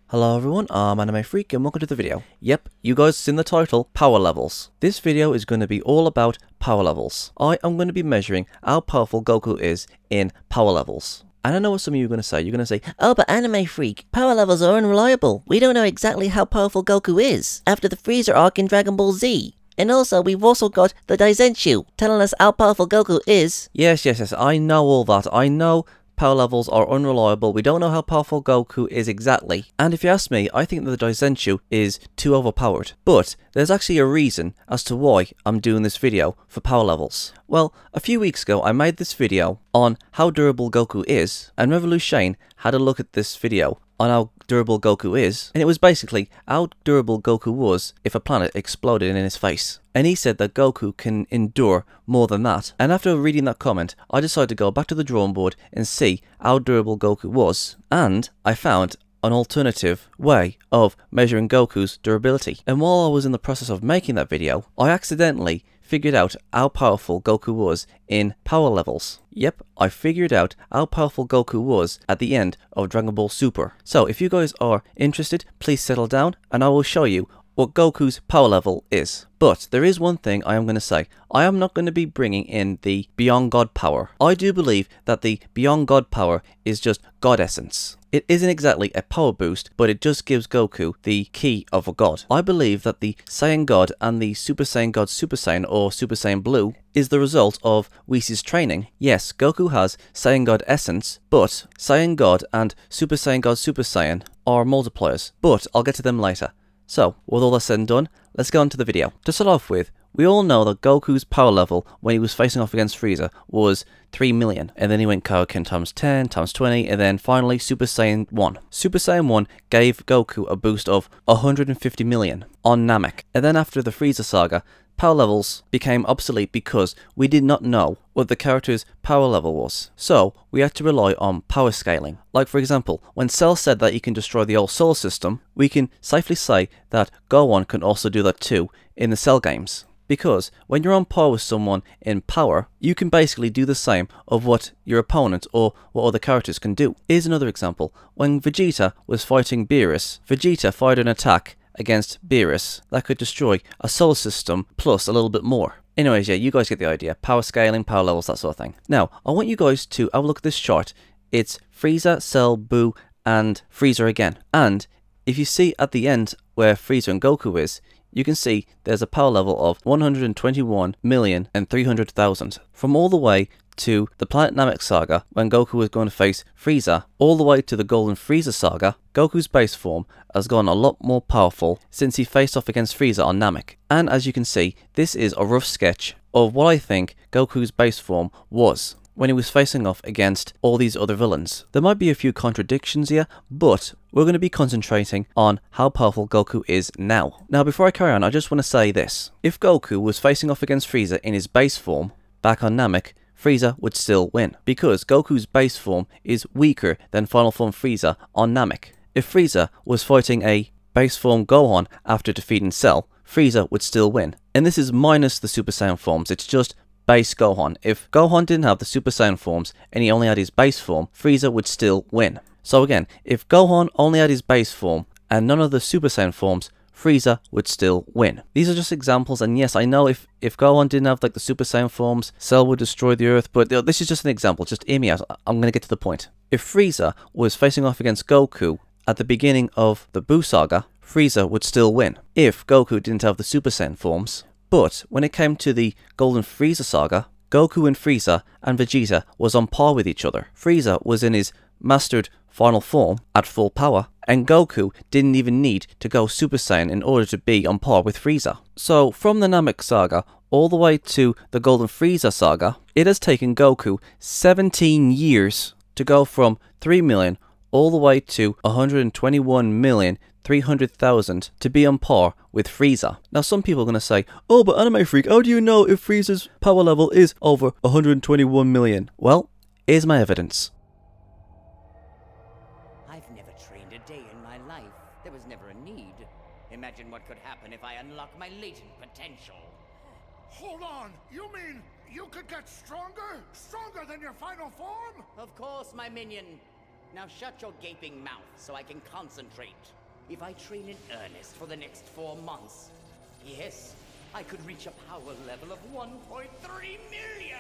Hello everyone, I'm Anime Freak and welcome to the video. Yep, you guys seen the title, Power Levels. This video is going to be all about power levels. I am going to be measuring how powerful Goku is in power levels. And I know what some of you are going to say. You're going to say, oh, but Anime Freak, power levels are unreliable. We don't know exactly how powerful Goku is after the Freezer arc in Dragon Ball Z. And also, we've also got the Daizenshu telling us how powerful Goku is. Yes, I know all that. I know power levels are unreliable. We don't know how powerful Goku is exactly. And if you ask me, I think that the Daizenshu is too overpowered. But there's actually a reason as to why I'm doing this video for power levels. Well, a few weeks ago I made this video on how durable Goku is, and Revolution had a look at this video on how durable Goku is, and it was basically how durable Goku was if a planet exploded in his face. And he said that Goku can endure more than that. And after reading that comment, I decided to go back to the drawing board and see how durable Goku was. And I found an alternative way of measuring Goku's durability. And while I was in the process of making that video, I accidentally figured out how powerful Goku was in power levels. Yep, I figured out how powerful Goku was at the end of Dragon Ball Super. So if you guys are interested, please settle down and I will show you what Goku's power level is. But there is one thing I am going to say. I am not going to be bringing in the Beyond God power. I do believe that the Beyond God power is just God essence. It isn't exactly a power boost, but it just gives Goku the key of a god. I believe that the Saiyan God and the Super Saiyan God Super Saiyan or Super Saiyan Blue is the result of Whis' training. Yes, Goku has Saiyan God essence, but Saiyan God and Super Saiyan God Super Saiyan are multipliers. But I'll get to them later. So, with all that said and done, let's get on to the video. To start off with, we all know that Goku's power level when he was facing off against Frieza was 3 million. And then he went Kaioken times 10, times 20, and then finally Super Saiyan 1. Super Saiyan 1 gave Goku a boost of 150 million on Namek. And then after the Frieza saga, power levels became obsolete because we did not know what the character's power level was. So, we had to rely on power scaling. Like for example, when Cell said that he can destroy the whole solar system, we can safely say that Gohan can also do that too in the Cell games. Because when you're on par with someone in power, you can basically do the same of what your opponent or what other characters can do. Here's another example. When Vegeta was fighting Beerus, Vegeta fired an attack against Beerus that could destroy a solar system plus a little bit more. Anyways, yeah, you guys get the idea. Power scaling, power levels, that sort of thing. Now, I want you guys to have a look at this chart. It's Frieza, Cell, Buu, and Frieza again. And if you see at the end where Frieza and Goku is, you can see there's a power level of 121,300,000. From all the way to the Planet Namek saga, when Goku was going to face Frieza, all the way to the Golden Frieza saga, Goku's base form has gone a lot more powerful since he faced off against Frieza on Namek. And as you can see, this is a rough sketch of what I think Goku's base form was when he was facing off against all these other villains. There might be a few contradictions here, but we're going to be concentrating on how powerful Goku is now. Now, before I carry on, I just want to say this. If Goku was facing off against Frieza in his base form, back on Namek, Frieza would still win, because Goku's base form is weaker than Final Form Frieza on Namek. If Frieza was fighting a base form Gohan after defeating Cell, Frieza would still win. And this is minus the Super Saiyan forms, it's just base Gohan. If Gohan didn't have the Super Saiyan forms and he only had his base form, Frieza would still win. So again, if Gohan only had his base form and none of the Super Saiyan forms, Frieza would still win. These are just examples, and yes, I know if Gohan didn't have like the Super Saiyan forms, Cell would destroy the Earth, but this is just an example, just hear me out, I'm going to get to the point. If Frieza was facing off against Goku at the beginning of the Buu saga, Frieza would still win, if Goku didn't have the Super Saiyan forms. But when it came to the Golden Frieza saga, Goku and Frieza and Vegeta was on par with each other. Frieza was in his mastered final form at full power, and Goku didn't even need to go Super Saiyan in order to be on par with Frieza. So from the Namek saga all the way to the Golden Frieza saga, it has taken Goku 17 years to go from 3 million all the way to 121,300,000 to be on par with Frieza. Now some people are going to say, oh, but Anime Freak, how do you know if Frieza's power level is over 121 million? Well, here's my evidence. I've never trained a day in my life. There was never a need. Imagine what could happen if I unlock my latent potential. Hold on! You mean you could get stronger? Stronger than your final form? Of course, my minion. Now shut your gaping mouth so I can concentrate. If I train in earnest for the next 4 months, yes, I could reach a power level of 1.3 million!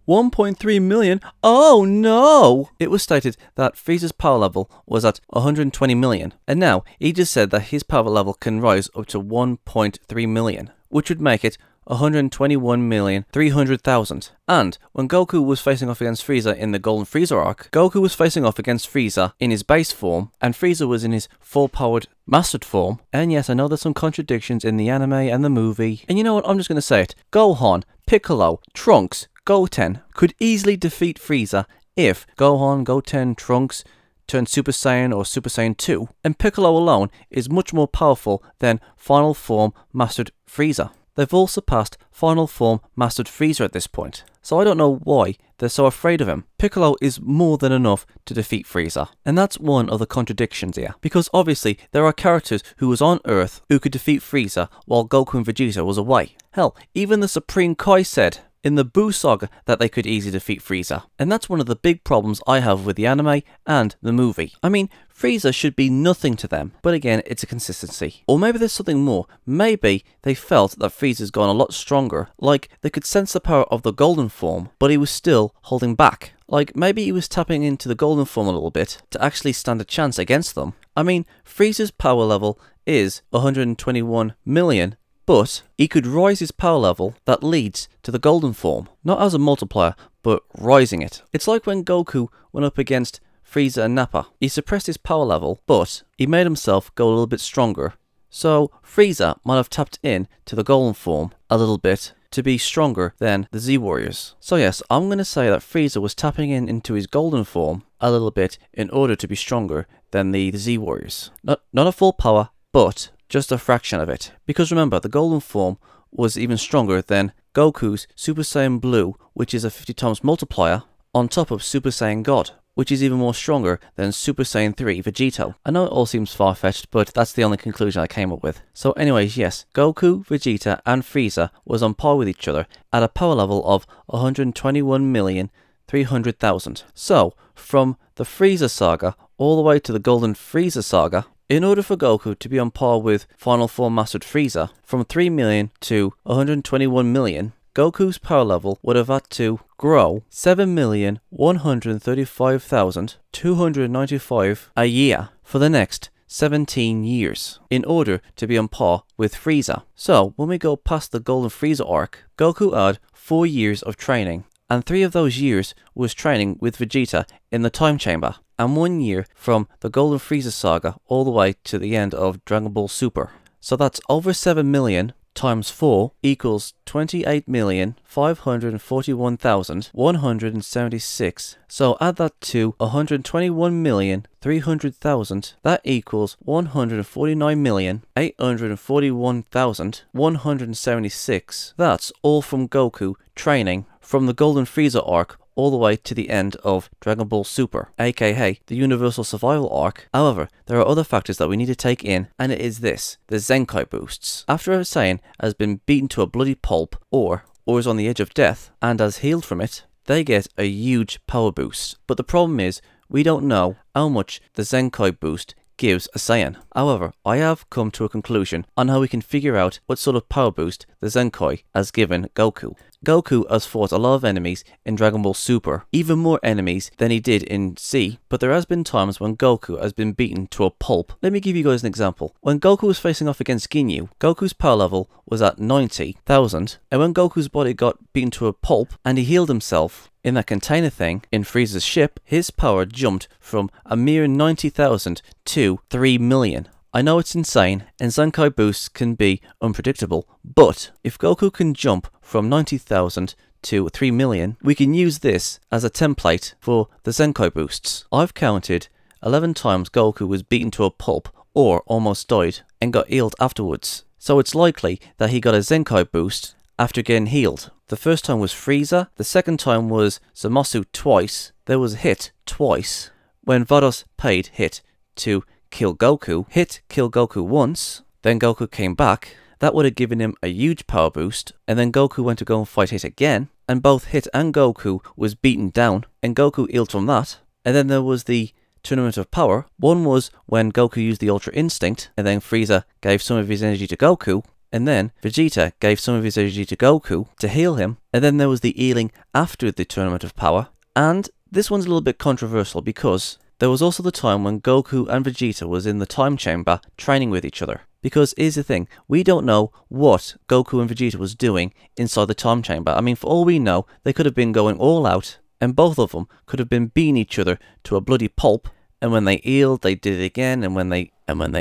1.3 million? Oh no! It was stated that Frieza's power level was at 120 million, and now he just said that his power level can rise up to 1.3 million, which would make it 121,300,000. And when Goku was facing off against Frieza in the Golden Frieza arc, Goku was facing off against Frieza in his base form, and Frieza was in his full-powered mastered form. And yes, I know there's some contradictions in the anime and the movie, and you know what, I'm just going to say it. Gohan, Piccolo, Trunks, Goten could easily defeat Frieza if Gohan, Goten, Trunks turn Super Saiyan or Super Saiyan 2, and Piccolo alone is much more powerful than Final Form Mastered Frieza. They've all surpassed Final Form Mastered Frieza at this point, so I don't know why they're so afraid of him. Piccolo is more than enough to defeat Frieza, and that's one of the contradictions here, because obviously there are characters who was on Earth who could defeat Frieza while Goku and Vegeta was away. Hell, even the Supreme Kai said in the Buu saga that they could easily defeat Frieza. And that's one of the big problems I have with the anime and the movie. I mean, Frieza should be nothing to them, but again, it's a consistency. Or maybe there's something more. Maybe they felt that Frieza's gone a lot stronger, like they could sense the power of the golden form, but he was still holding back. Like maybe he was tapping into the golden form a little bit to actually stand a chance against them. I mean, Frieza's power level is 121 million, but he could rise his power level that leads to the golden form, not as a multiplier, but rising it. It's like when Goku went up against Frieza and Nappa. He suppressed his power level, but he made himself go a little bit stronger. So Frieza might have tapped in to the golden form a little bit to be stronger than the Z Warriors. So yes, I'm going to say that Frieza was tapping into his golden form a little bit in order to be stronger than the Z Warriors. Not a full power, but just a fraction of it. Because remember, the golden form was even stronger than Goku's Super Saiyan Blue, which is a 50 times multiplier, on top of Super Saiyan God, which is even more stronger than Super Saiyan 3 Vegito. I know it all seems far-fetched, but that's the only conclusion I came up with. So anyways, yes, Goku, Vegeta and Frieza was on par with each other at a power level of 121,300,000. So, from the Frieza saga all the way to the Golden Frieza saga, in order for Goku to be on par with Final Form Mastered Frieza, from 3 million to 121 million, Goku's power level would have had to grow 7,135,295 a year for the next 17 years in order to be on par with Frieza. So, when we go past the Golden Frieza arc, Goku had 4 years of training, and 3 of those years was training with Vegeta in the Time Chamber, and 1 year from the Golden Frieza saga all the way to the end of Dragon Ball Super. So that's over 7 million times 4 equals 28,541,176. So add that to 121,300,000. That equals 149,841,176. That's all from Goku training from the Golden Frieza arc all the way to the end of Dragon Ball Super, aka the Universal Survival arc. However, there are other factors that we need to take in, and it is this: the Zenkai boosts. After a Saiyan has been beaten to a bloody pulp, or is on the edge of death, and has healed from it, they get a huge power boost. But the problem is, we don't know how much the Zenkai boost gives a Saiyan. However, I have come to a conclusion on how we can figure out what sort of power boost the Zenkai has given Goku. Goku has fought a lot of enemies in Dragon Ball Super, even more enemies than he did in Z, but there has been times when Goku has been beaten to a pulp. Let me give you guys an example. When Goku was facing off against Ginyu, Goku's power level was at 90,000, and when Goku's body got beaten to a pulp and he healed himself in that container thing in Frieza's ship, his power jumped from a mere 90,000 to 3 million. I know it's insane, and Zenkai boosts can be unpredictable, but if Goku can jump from 90,000 to 3 million, we can use this as a template for the Zenkai boosts. I've counted 11 times Goku was beaten to a pulp or almost died and got healed afterwards. So it's likely that he got a Zenkai boost after getting healed. The first time was Frieza, the second time was Zamasu twice, there was a hit twice, when Vados paid hit to kill Goku once, then Goku came back, that would have given him a huge power boost, and then Goku went to go and fight Hit again, and both Hit and Goku was beaten down, and Goku healed from that, and then there was the Tournament of Power. One was when Goku used the Ultra Instinct, and then Frieza gave some of his energy to Goku, and then Vegeta gave some of his energy to Goku to heal him, and then there was the healing after the Tournament of Power, and this one's a little bit controversial because there was also the time when Goku and Vegeta was in the time chamber training with each other. Because here's the thing, we don't know what Goku and Vegeta was doing inside the time chamber. I mean, for all we know, they could have been going all out, and both of them could have been beating each other to a bloody pulp, and when they healed, they did it again, and when they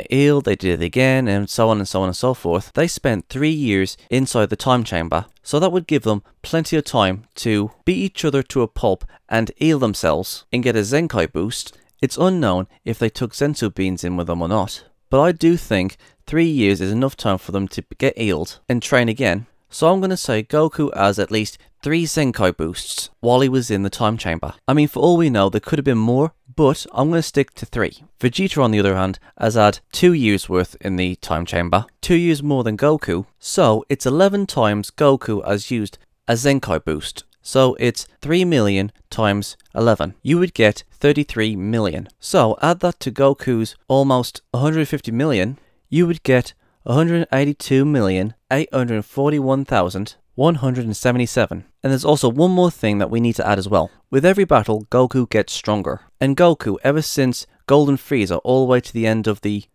healed, they did it again, and so on and so on and so forth. They spent 3 years inside the time chamber, so that would give them plenty of time to beat each other to a pulp and heal themselves and get a Zenkai boost. It's unknown if they took Senzu beans in with them or not, but I do think 3 years is enough time for them to get healed and train again. So I'm going to say Goku has at least 3 Zenkai boosts while he was in the time chamber. I mean, for all we know, there could have been more, but I'm going to stick to 3. Vegeta, on the other hand, has had 2 years worth in the time chamber, 2 years more than Goku, so it's 11 times Goku has used a Zenkai boost. So it's 3 million times 11. You would get 33 million. So add that to Goku's almost 150 million, you would get 182,841,177. And there's also one more thing that we need to add as well. With every battle, Goku gets stronger. And Goku, ever since Golden Frieza all the way to the end of the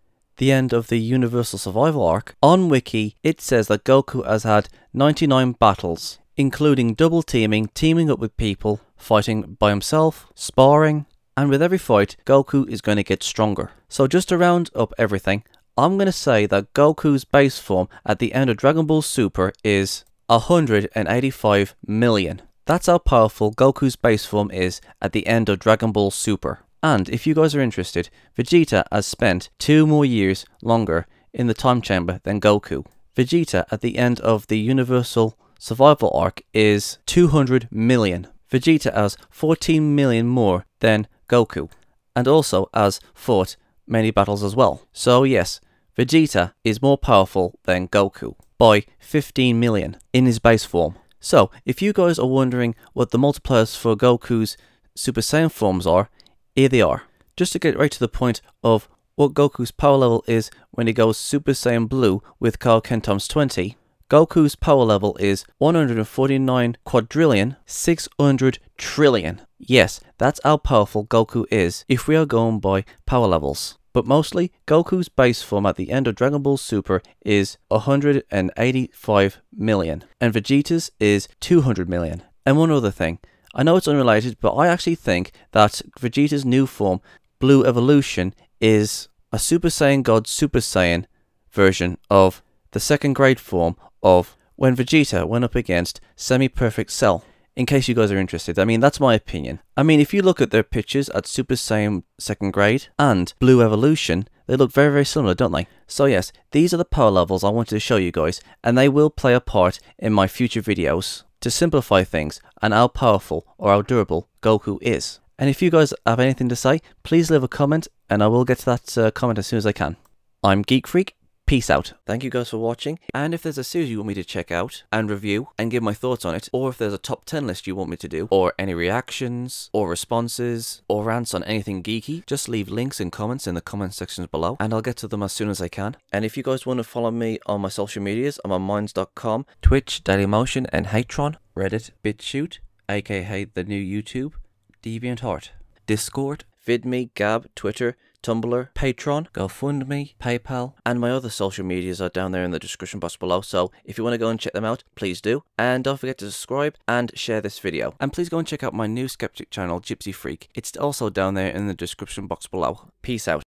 Universal Survival Arc, on Wiki it says that Goku has had 99 battles, including double teaming, teaming up with people, fighting by himself, sparring, and with every fight, Goku is going to get stronger. So just to round up everything, I'm going to say that Goku's base form at the end of Dragon Ball Super is 185 million. That's how powerful Goku's base form is at the end of Dragon Ball Super. And if you guys are interested, Vegeta has spent 2 more years longer in the time chamber than Goku. Vegeta at the end of the Universal Survival Arc is 200 million. Vegeta has 14 million more than Goku, and also has fought many battles as well. So yes, Vegeta is more powerful than Goku by 15 million in his base form. So if you guys are wondering what the multipliers for Goku's Super Saiyan forms are, here they are. Just to get right to the point of what Goku's power level is when he goes Super Saiyan Blue with Kaioken times 20, Goku's power level is 149 quadrillion 600 trillion. Yes, that's how powerful Goku is if we are going by power levels. But mostly, Goku's base form at the end of Dragon Ball Super is 185 million, and Vegeta's is 200 million. And one other thing, I know it's unrelated, but I actually think that Vegeta's new form, Blue Evolution, is a Super Saiyan God Super Saiyan version of the second grade form of when Vegeta went up against Semi-Perfect Cell. In case you guys are interested, I mean, that's my opinion. I mean, if you look at their pictures at Super Saiyan second grade and Blue Evolution, they look very, very similar, don't they? So yes, these are the power levels I wanted to show you guys, and they will play a part in my future videos to simplify things and how powerful or how durable Goku is. And if you guys have anything to say, please leave a comment, and I will get to that comment as soon as I can. I'm Geek Freak. Peace out. Thank you guys for watching, and if there's a series you want me to check out and review and give my thoughts on it, or if there's a top 10 list you want me to do, or any reactions, or responses, or rants on anything geeky, just leave links and comments in the comment sections below, and I'll get to them as soon as I can. And if you guys want to follow me on my social medias, I'm on minds.com, Twitch, Dailymotion, and Hatron, Reddit, BitChute, aka the new YouTube, DeviantArt, Discord, VidMe, Gab, Twitter, Tumblr, Patreon, GoFundMe, PayPal, and my other social medias are down there in the description box below, so if you want to go and check them out, please do. And don't forget to subscribe and share this video. And please go and check out my new skeptic channel, Gypsy Freak. It's also down there in the description box below. Peace out.